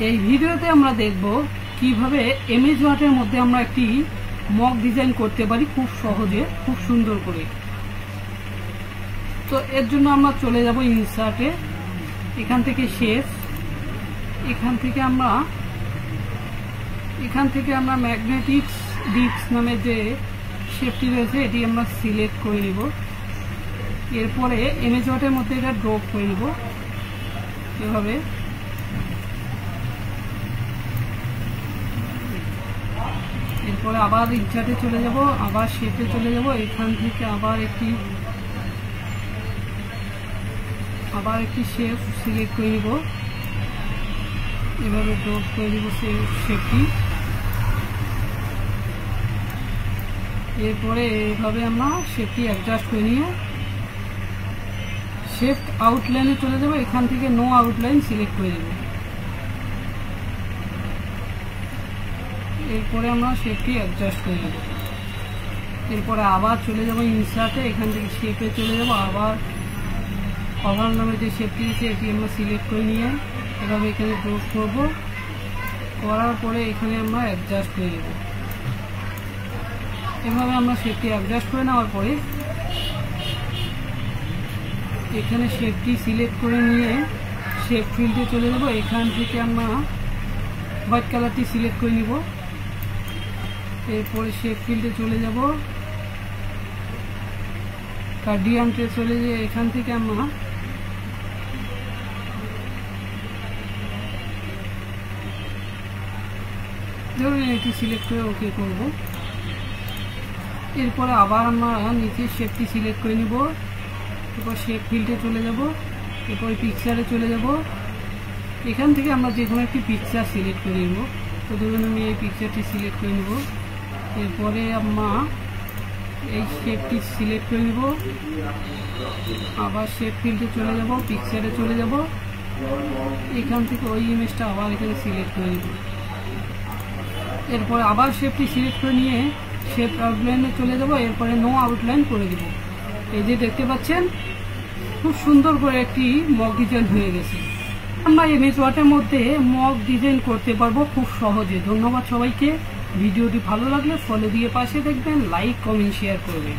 এই ভিডিওতে আমরা দেখব কিভাবে এমএস ওয়ার্ডের মধ্যে আমরা একটি মক ডিজাইন করতে পারি খুব সহজে, খুব সুন্দর করে। তো এর জন্য আমরা চলে যাব ইনসার্টে, এখান থেকে শেপ, এখান থেকে আমরা ম্যাগনেটিক ডিস্ক নামে যে শেপটি রয়েছে এটি আমরা সিলেক্ট করে নিব। এরপরে এমএস ওয়ার্ডের মধ্যে এটা ড্রপ করে নিব এভাবে। এরপরে আবার ইনসার্টে চলে যাব, আবার শেপে চলে যাব, এখান থেকে আবার একটি শেপ সিলেক্ট করে নিব, এভাবে ড্রপ করে দিব শেপটি। এরপরে এভাবে আমরা শেপটি অ্যাডজাস্ট করে নিয়ে শেপ আউটলাইনে চলে যাব, এখান থেকে নো আউটলাইন সিলেক্ট করে দেব। এরপরে আমরা শেপটি অ্যাডজাস্ট করে নেব। এরপরে আবার চলে যাব ইনসার্টে, এখান থেকে শেপে চলে যাব, আবার ওভাল নামে যে শেপটি আছে এটি আমরা সিলেক্ট করে নিয়ে এভাবে এখানে ড্রপ করব, করার পরে এখানে আমরা অ্যাডজাস্ট করে দেব। এভাবে আমরা শেপটি অ্যাডজাস্ট করে নেওয়ার পরে এখানে শেপটি সিলেক্ট করে নিয়ে শেপ ফিল্ডে চলে যাব, এখান থেকে আমরা হোয়াইট কালারটি সিলেক্ট করে নিব। এরপরে শেপ ফিল্ডে চলে যাব, কার্ডিয়ানতে চলে যেয়ে এখান থেকে আমরা ধরুন এটি সিলেক্ট করে ওকে করব। এরপরে আবার আমরা নিচে শেপটি সিলেক্ট করে নিব, এরপর শেপ ফিল্ডে চলে যাব, এরপর পিকচারে চলে যাব, এখান থেকে আমরা যে কোনো একটি পিকচার সিলেক্ট করে নিব। তো ধরুন আমি এই পিকচারটি সিলেক্ট করে নিব। এরপরে আমরা এই শেপটি সিলেক্ট করে নিব, আবার শেপ ফিল্ডে চলে যাব, পিকচারে চলে যাব, এখান থেকে ওই ইমেজটা আবার এখানে সিলেক্ট করে নিব। এরপরে আবার শেপটি সিলেক্ট করে নিয়ে শেপ আউটলাইনে চলে যাব, এরপরে নো আউটলাইন করে দেব। এই যে দেখতে পাচ্ছেন খুব সুন্দর করে একটি মক ডিজাইন হয়ে গেছে। আমরা এমএস ওয়ার্ডের মধ্যে মক ডিজাইন করতে পারবো খুব সহজে। ধন্যবাদ সবাইকে। ভিডিওটি ভালো লাগলে ফলো দিয়ে পাশে দেখবেন, লাইক কমেন্ট শেয়ার করবেন।